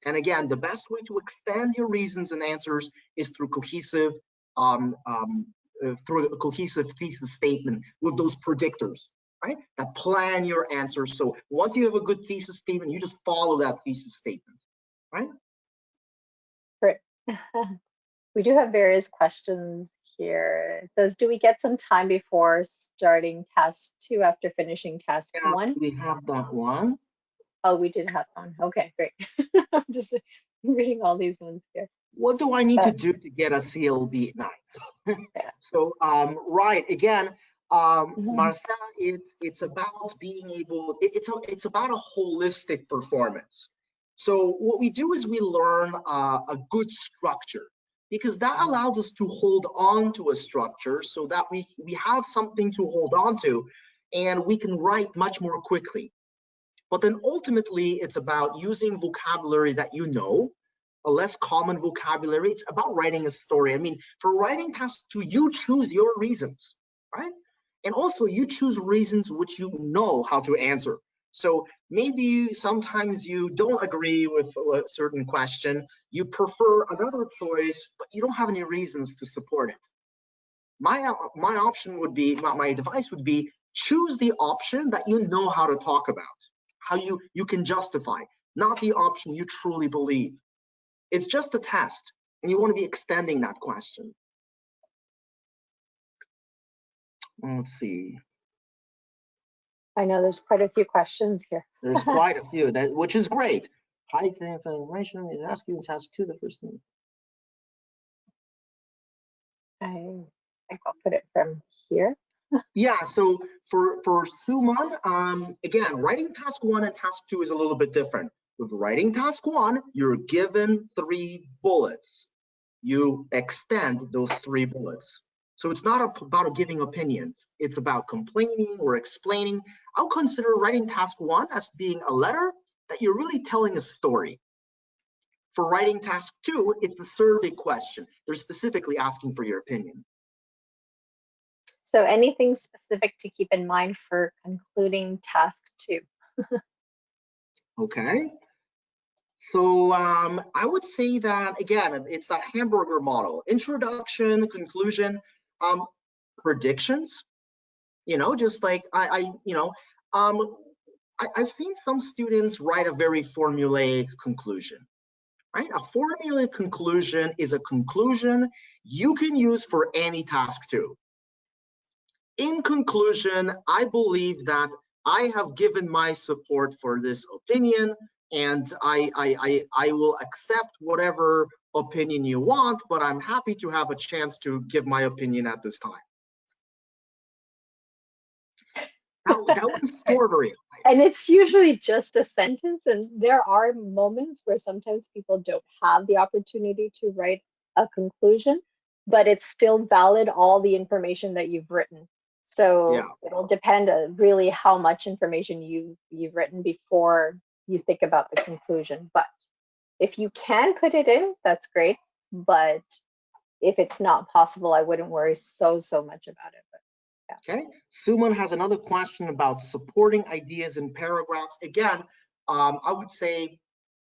And again, the best way to extend your reasons and answers is through through a cohesive thesis statement with those predictors, right? That plan your answers. So once you have a good thesis statement, you just follow that thesis statement, right? Great. We do have various questions here. It says, do we get some time before starting task 2 after finishing task Yeah, 1? we have that one. Oh, we did have one. Okay, great. I'm just reading all these ones here. What do I need to But do to get a CLB 9? yeah. So, right, again, Mhm. Marcel, it's about being able, it's about a holistic performance. So what we do is we learn a good structure, because that allows us to hold on to a structure so that we have something to hold on to, and we can write much more quickly. But then ultimately, it's about using vocabulary that you know, a less common vocabulary. It's about writing a story. I mean, for writing task 2, you choose your reasons, right? And also you choose reasons which you know how to answer. So maybe sometimes you don't agree with a certain question, you prefer another choice, but you don't have any reasons to support it. My option would be, my advice would be, choose the option that you know how to talk about, how you can justify, not the option you truly believe. It's just a test, and you want to be extending that question. Let's see. I know there's quite a few questions here. There's quite a few, which is great. High information is ask you in task 2, the first thing. I think I'll put it from here. Yeah, so for Suman, again, writing task 1 and task 2 is a little bit different. With writing task 1, you're given 3 bullets. You extend those 3 bullets. So it's not about giving opinions. It's about complaining or explaining. I'll consider writing task 1 as being a letter that you're really telling a story. For writing task 2, it's the survey question. They're specifically asking for your opinion. So anything specific to keep in mind for concluding task 2? Okay. So I would say that, again, it's that hamburger model: introduction, conclusion, predictions. Just like I've seen some students write a very formulaic conclusion, right? A formulaic conclusion is a conclusion you can use for any task too. In conclusion, I believe that I have given my support for this opinion, and I will accept whatever opinion you want, but I'm happy to have a chance to give my opinion at this time. That one's story. And it's usually just a sentence, and there are moments where sometimes people don't have the opportunity to write a conclusion, but it's still valid, all the information that you've written. So Yeah. it'll depend really how much information you've written before you think about the conclusion. But if you can put it in, that's great. But if it's not possible, I wouldn't worry so much about it. But yeah. Okay. Suman has another question about supporting ideas in paragraphs. Again, I would say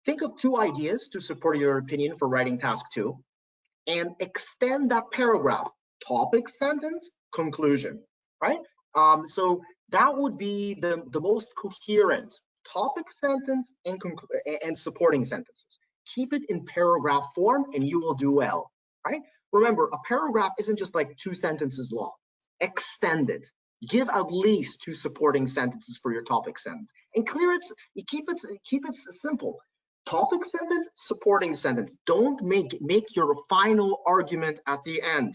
think of 2 ideas to support your opinion for writing task 2, and extend that paragraph: topic, sentence, conclusion, right? So that would be the most coherent: topic, sentence, and supporting sentences. Keep it in paragraph form and you will do well, right? Remember, a paragraph isn't just like 2 sentences long. Extend it. Give at least 2 supporting sentences for your topic sentence, and keep it simple. Topic sentence, supporting sentence. Don't make your final argument at the end.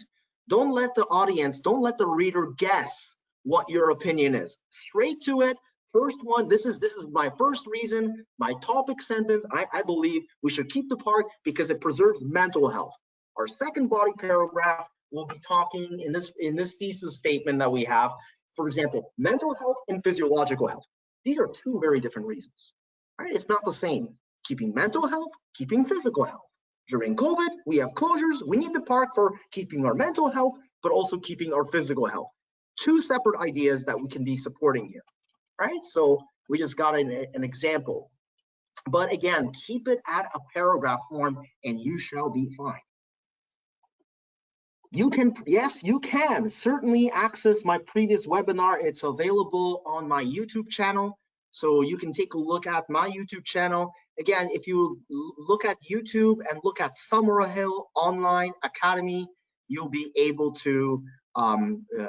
Don't let the reader guess what your opinion is. Straight to it. First one, this is my first reason, my topic sentence. I believe we should keep the part because it preserves mental health. Our second body paragraph will be talking in this thesis statement that we have, for example, mental health and physiological health. These are 2 very different reasons, right? It's not the same. Keeping mental health, keeping physical health. During COVID, we have closures. We need the park for keeping our mental health, but also keeping our physical health. 2 separate ideas that we can be supporting here, right? So we just got an example. But again, keep it at a paragraph form and you shall be fine. You can certainly access my previous webinar. It's available on my YouTube channel. So you can take a look at my YouTube channel. Again, if you look at YouTube and look at Summerhill Online Academy, you'll be able to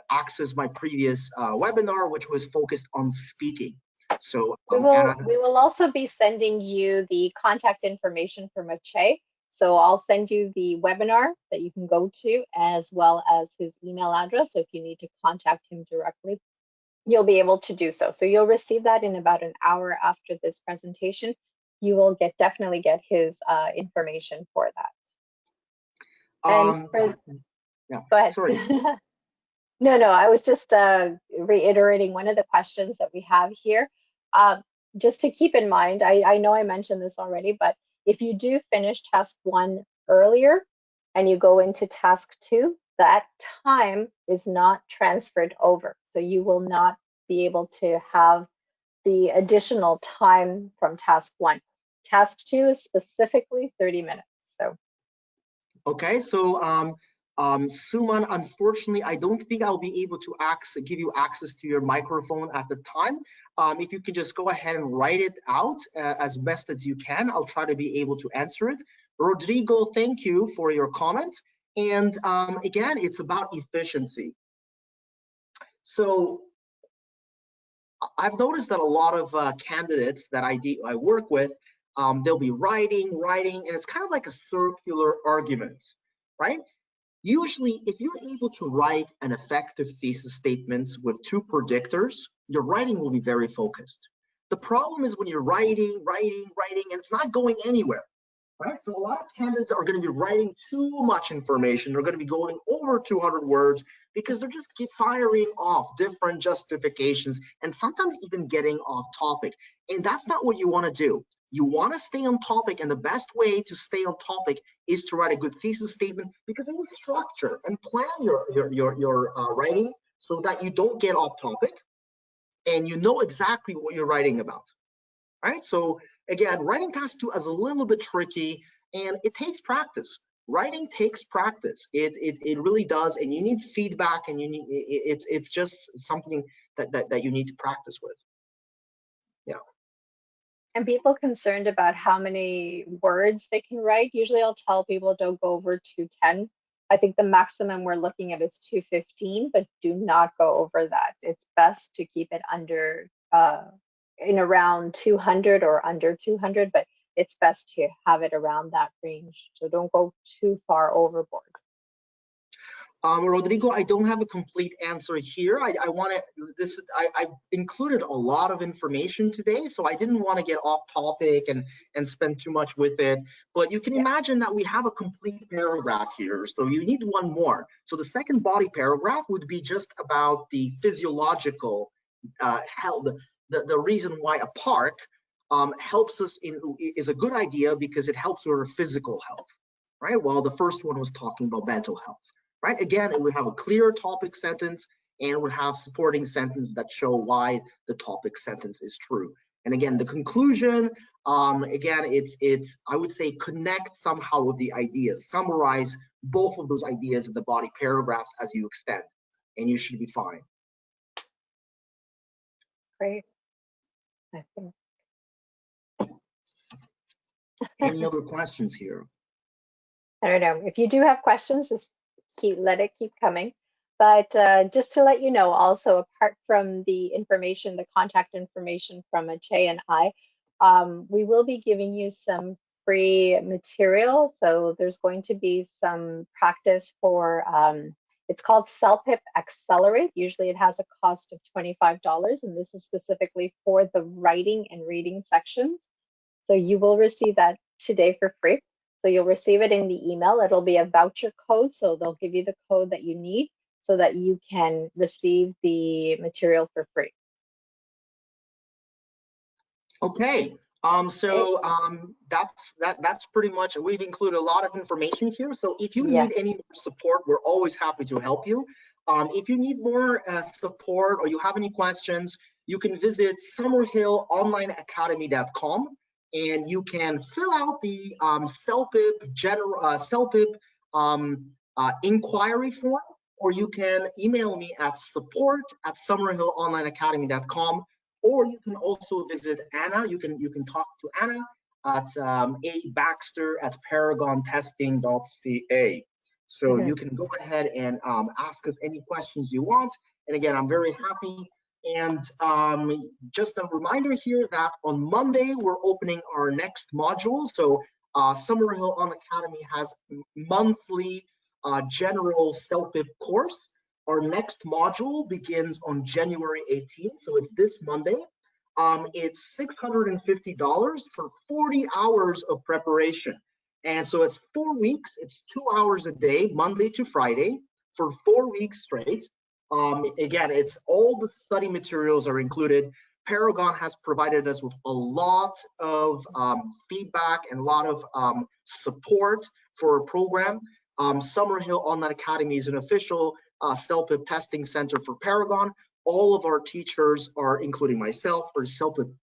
access my previous webinar, which was focused on speaking. So we will also be sending you the contact information for Maciej. So I'll send you the webinar that you can go to, as well as his email address. So if you need to contact him directly, you'll be able to do so. So you'll receive that in about an hour after this presentation. You will definitely get his information for that. Yeah, go ahead. sorry. No, I was just reiterating one of the questions that we have here. Just to keep in mind, I know I mentioned this already, but if you do finish task 1 earlier and you go into task 2, that time is not transferred over. So you will not be able to have the additional time from task 1. Task 2 is specifically 30 minutes. So. Okay, so Suman, unfortunately, I don't think I'll be able to give you access to your microphone at the time. If you can just go ahead and write it out as best as you can, I'll try to be able to answer it. Rodrigo, thank you for your comment. And again, it's about efficiency. So I've noticed that a lot of candidates that I work with, they'll be writing, and it's kind of like a circular argument, right? Usually, if you're able to write an effective thesis statement with 2 predictors, your writing will be very focused. The problem is when you're writing, and it's not going anywhere, right? So a lot of candidates are going to be writing too much information. They're going to be going over 200 words because they're just firing off different justifications and sometimes even getting off topic. And that's not what you want to do. You want to stay on topic, and the best way to stay on topic is to write a good thesis statement, because then you structure and plan your writing so that you don't get off topic and you know exactly what you're writing about, right? So Again, writing task 2 is a little bit tricky, and it takes practice. Writing takes practice. It really does, and you need feedback, and you need it's just something that you need to practice with. Yeah. And people concerned about how many words they can write, usually I'll tell people don't go over 210. I think the maximum we're looking at is 215, but do not go over that. It's best to keep it under, in around 200 or under 200, but it's best to have it around that range. So don't go too far overboard. Rodrigo, I don't have a complete answer here. I want to, I've included a lot of information today, so I didn't want to get off topic and spend too much with it. But you can imagine that we have a complete paragraph here, so you need one more. So the second body paragraph would be just about the physiological health, the reason why a park helps us is a good idea because it helps with our physical health, right? While the first one was talking about mental health. Right? Again, it would have a clear topic sentence and would have supporting sentence that show why the topic sentence is true. And again, the conclusion, again, it's I would say connect somehow with the ideas, summarize both of those ideas in the body paragraphs as you extend, and you should be fine. Great. I think. Any other questions here? I don't know. If you do have questions, just let it keep coming. But just to let you know, also apart from the information, the contact information from Maciej and I, we will be giving you some free material. So there's going to be some practice for, it's called CELPIP Accelerate. Usually it has a cost of $25, and this is specifically for the writing and reading sections. So you will receive that today for free. So you'll receive it in the email. It'll be a voucher code. So they'll give you the code that you need so that you can receive the material for free. Okay. That's pretty much, we've included a lot of information here. So if you need any more support, we're always happy to help you. If you need more support or you have any questions, you can visit summerhillonlineacademy.com. And you can fill out the CELPIP inquiry form, or you can email me at support@summerhillonlineacademy.com, or you can also visit Anna. You can talk to Anna at paragontesting.ca. So you can go ahead and ask us any questions you want. And again, I'm very happy. And just a reminder here that on Monday, we're opening our next module. So Summerhill On Academy has monthly general CELPIP course. Our next module begins on January 18th. So it's this Monday. It's $650 for 40 hours of preparation. And so it's 4 weeks. It's 2 hours a day, Monday to Friday, for 4 weeks straight. Again, it's all the study materials are included. Paragon has provided us with a lot of feedback and a lot of support for our program. Summerhill Online Academy is an official CELPIP testing center for Paragon. All of our teachers are, including myself, are CELPIP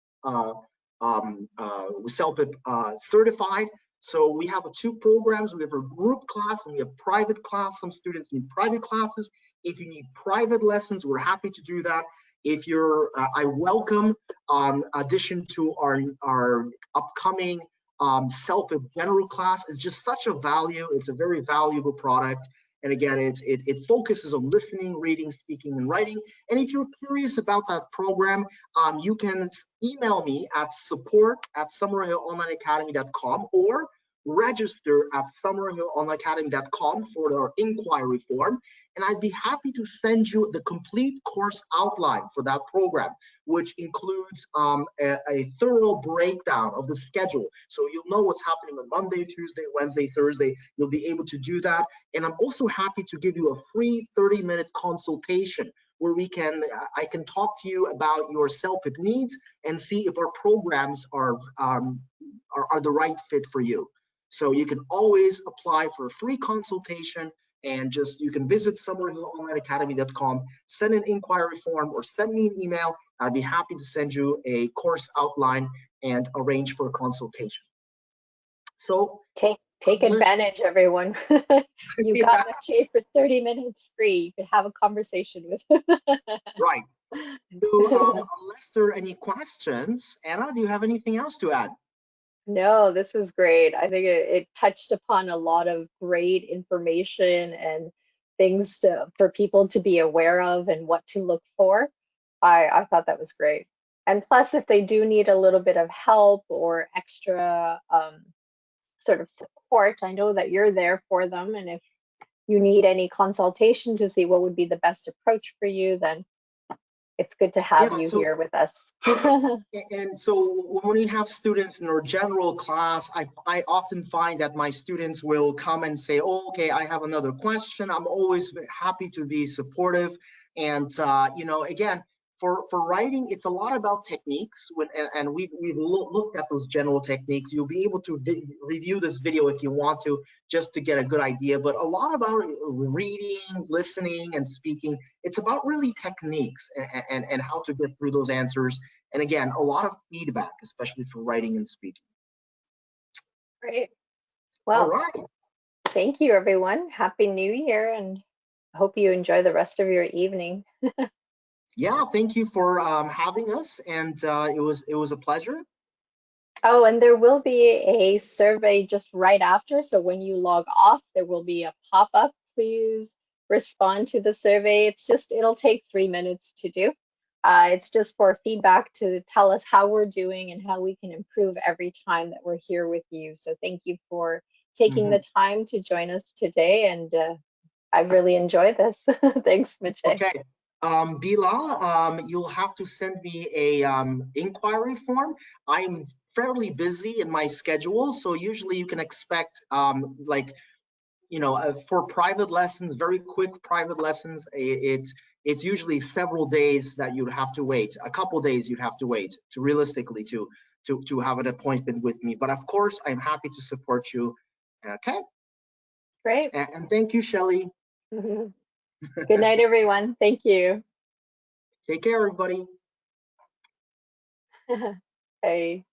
certified. So we have 2 programs. We have a group class and we have private class. Some students need private classes. If you need private lessons, we're happy to do that. If you're, I welcome addition to our upcoming CELPIP general class. It's just such a value. It's a very valuable product. And again, it focuses on listening, reading, speaking, and writing. And if you're curious about that program, you can email me at support@summerhillonlineacademy.com or register at summerhillonlineacademy.com for our inquiry form. And I'd be happy to send you the complete course outline for that program, which includes a thorough breakdown of the schedule. So you'll know what's happening on Monday, Tuesday, Wednesday, Thursday. You'll be able to do that. And I'm also happy to give you a free 30-minute consultation where I can talk to you about your CELPIP needs and see if our programs are the right fit for you. So you can always apply for a free consultation, and you can visit summerhillonlineacademy.com, send an inquiry form, or send me an email. I'd be happy to send you a course outline and arrange for a consultation. So take advantage, everyone. You got yeah, Maciej for 30 minutes free. You could have a conversation with him. right. So unless there are any questions, Anna, do you have anything else to add? No, this is great. I think it touched upon a lot of great information and things for people to be aware of and what to look for. I thought that was great. And plus, if they do need a little bit of help or extra sort of support, I know that you're there for them. And if you need any consultation to see what would be the best approach for you, then it's good to have Yeah, you so here with us. and so when we have students in our general class, I often find that my students will come and say, oh, okay, I have another question. I'm always happy to be supportive. And, you know, again, for writing, it's a lot about techniques. And we've looked at those general techniques. You'll be able to review this video if you want to, just to get a good idea. But a lot about reading, listening, and speaking, it's about really techniques and how to get through those answers. And again, a lot of feedback, especially for writing and speaking. Great. All Well, right. thank you, everyone. Happy New Year, and I hope you enjoy the rest of your evening. Yeah, thank you for having us, and it was a pleasure. Oh, and there will be a survey just right after. So when you log off, there will be a pop-up. Please respond to the survey. It'll take 3 minutes to do. It's just for feedback to tell us how we're doing and how we can improve every time that we're here with you. So thank you for taking the time to join us today. And I really enjoyed this. Thanks, Maciej. Okay. Bilal, you'll have to send me a inquiry form. I'm fairly busy in my schedule, so usually you can expect like, you know, for private lessons, very quick private lessons, it's usually several days that you'd have to wait. A couple days you'd have to wait to realistically to have an appointment with me. But of course, I'm happy to support you. Okay. Great. And thank you, Shelley. Good night, everyone. Thank you. Take care, everybody. Bye.